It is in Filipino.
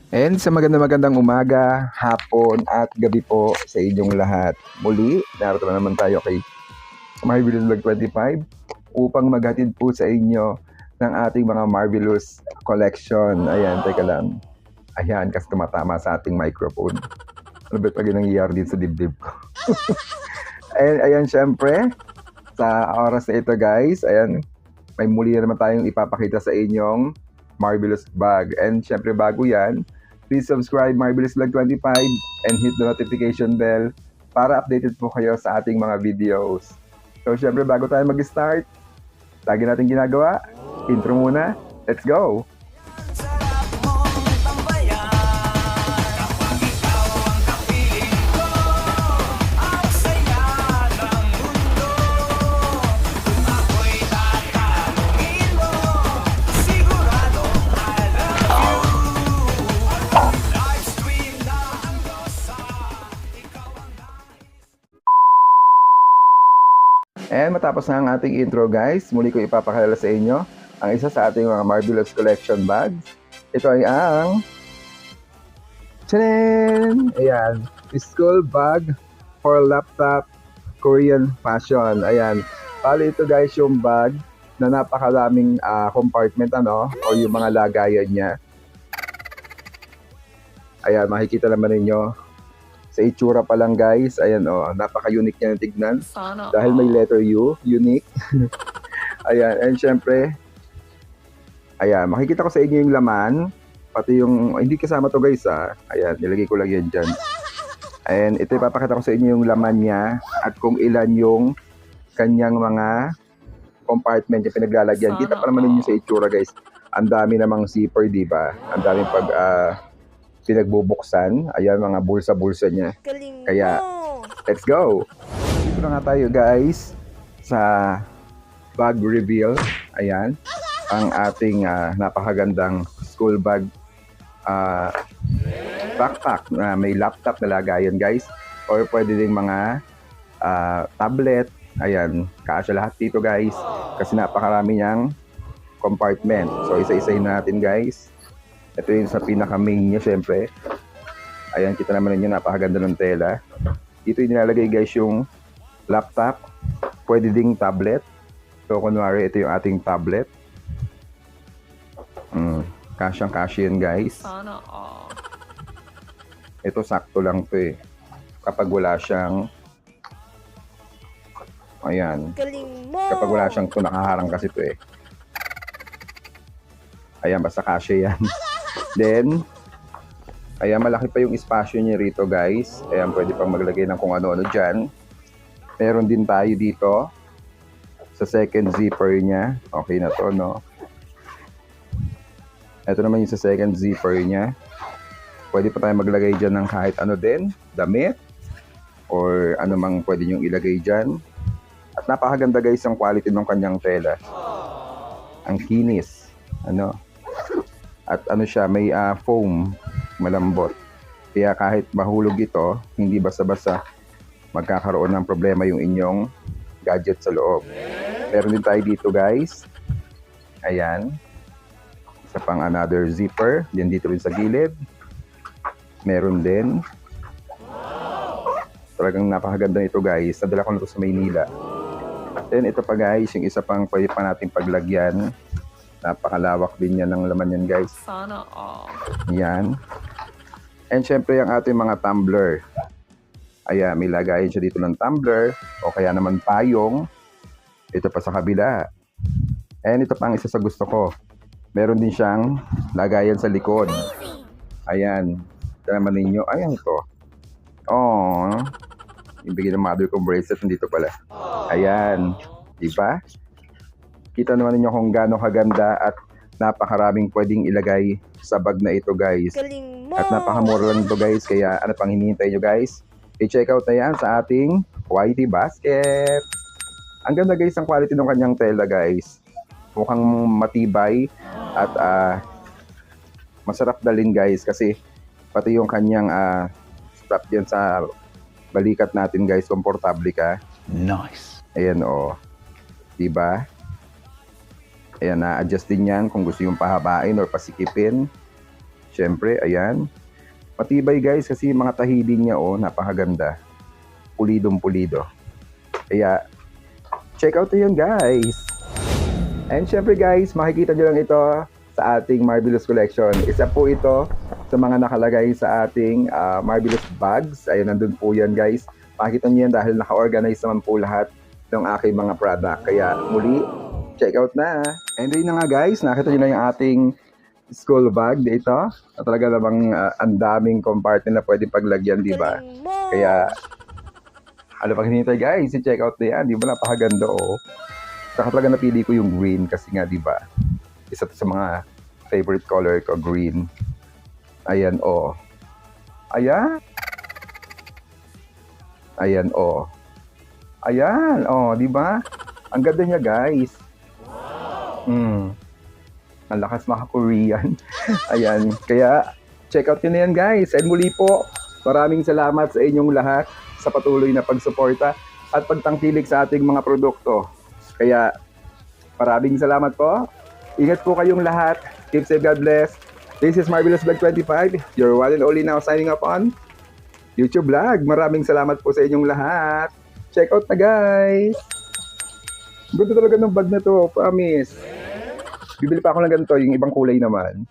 And sa magandang umaga, hapon at gabi po sa inyong lahat. Muli, narito na naman tayo kay Marvelous Vlog 25 upang maghatid po sa inyo ng ating mga Marvelous collection. Ayan, teka lang. Ayan, kasi tumatama sa ating microphone. Ano ba pag nangyayari din sa dibdib ko? Ayan, syempre, sa oras na ito guys, ayan, may muli na naman tayong ipapakita sa inyong Marvelous Bag. And syempre bago yan, please subscribe Marvelous Vlog 25 and hit the notification bell para updated po kayo sa ating mga videos. So syempre bago tayo mag-start, lagi natin ginagawa, intro muna, let's go! And matapos na ang ating intro guys, muli ko ipapakilala sa inyo ang isa sa ating mga Marvelous Collection bags. Ito ay ang Tchanan! Ayan, school bag for laptop Korean fashion. Ayan, bali ito guys yung bag na napakaraming compartment o yung mga lagayan niya. Ayan, makikita naman ninyo sa itsura pa lang guys. Ayan napaka-unique niya ng tignan. Dahil may letter U, unique. Ayan, and syempre, ayan, makikita ko sa inyo yung laman. Pati yung, hindi kasama to guys ayan, nilagay ko lang yan dyan. And ito ipapakita ko sa inyo yung laman niya at kung ilan yung kanyang mga compartment yung pinaglalagyan. Kita pa naman ninyo sa itsura guys. Ang dami namang zipper, diba? Ang daming pinagbubuksan. Ayan, mga bulsa-bulsa niya. Kaya, let's go! Dito na nga tayo guys sa bag reveal. Ayan, ang ating napakagandang school bag backpack na may laptop na lagayan guys. Or pwede ding mga tablet. Ayan, kasya lahat dito guys. Kasi napakarami niyang compartment. So isa-isahin natin guys. Ito yung sa pinaka-main niya syempre. Ayan, kita naman ninyo, napakaganda ng tela. Dito yung nilalagay guys yung laptop. Pwede ding tablet. So kunwari, ito yung ating tablet. Kasyang-kasya yan guys. Ito sakto lang to kapag wala siyang ayan. Kapag wala siyang to, nakaharang kasi to Ayan, basta kasya yan. Then, ayan, malaki pa yung espasyo niya rito guys. Ayan, pwede pang maglagay ng kung ano-ano dyan. Meron din tayo dito sa second zipper niya. Okay na to, no? Ito naman yung sa second zipper niya. Pwede pa tayo maglagay dyan ng kahit ano din, damit, or ano mang pwede nyo ilagay dyan. At napakaganda guys ang quality ng kanyang tela. Ang kinis. At siya, may foam, malambot. Kaya kahit mahulog ito, hindi basta-basta magkakaroon ng problema yung inyong gadget sa loob. Meron din tayo dito guys. Ayan. Isa pang another zipper. Yan dito rin sa gilid. Meron din. Talagang napakaganda nito guys. Nadala ko na ito sa Maynila. Then ito pa guys, yung isa pang pwede pa nating paglagyan. Napakalawak din yan ng laman yan guys. Sana all. Yan. And syempre yung ating mga tumbler. Ayan, may lagayin siya dito ng tumbler. O kaya naman payong. Ito pa sa kabila. And ito pa ang isa sa gusto ko. Meron din siyang lagayan sa likod. Ayan. Ito naman ninyo. Ayan ito. Oh. Ibigay ng mother kong bracelet. Nandito pala. Ayan. Diba? Kita naman ninyo kung gaano kaganda at napakaraming pwedeng ilagay sa bag na ito guys. At napakamura lang ito guys. Kaya ano pang hinihintay nyo guys? I-check out na yan sa ating YT Basket. Ang ganda guys ang quality ng kanyang tela guys. Mukhang matibay at masarap dalhin guys kasi pati yung kanyang strap dyan sa balikat natin guys, komportable ka. Nice. Ayan diba? Ayan, na-adjust din yan kung gusto yung pahabain or pasikipin. Siyempre, ayan. Matibay guys kasi yung mga tahidin niya napakaganda. Pulidong pulido. Kaya, check out yun guys. And syempre guys, makikita nyo lang ito sa ating Marvelous Collection. Isa po ito sa mga nakalagay sa ating Marvelous Bags. Ayun, nandun po yan guys. Makikita nyo yan dahil naka-organize naman po lahat ng aking mga product. Kaya muli, check out na. And yun na nga guys, nakita nyo na yung ating school bag dito. Na talaga namang ang daming compartment na pwede paglagyan, di ba? Kaya, ano pang hinihintay guys, i-check out na yan. Di ba napakaganda Saka talaga napili ko yung green kasi nga, di ba? Isa to sa mga favorite color ko, green. Ayan, Ayan. Ayan, Ayan, di ba? Ang ganda niya, guys. Ang lakas maka-Korean. Ayan, kaya check out nyo na yan, guys. And muli po, maraming salamat sa inyong lahat sa patuloy na pagsuporta at pagtangkilik sa ating mga produkto. Kaya, maraming salamat po. Ingat po kayong lahat. Keep safe, God bless. This is Marvelous Vlog 25. Your one and only now signing up on YouTube Vlog. Maraming salamat po sa inyong lahat. Check out na guys. Ganda talaga ng bag na to, promise. Bibili pa ako ng ganito, yung ibang kulay naman.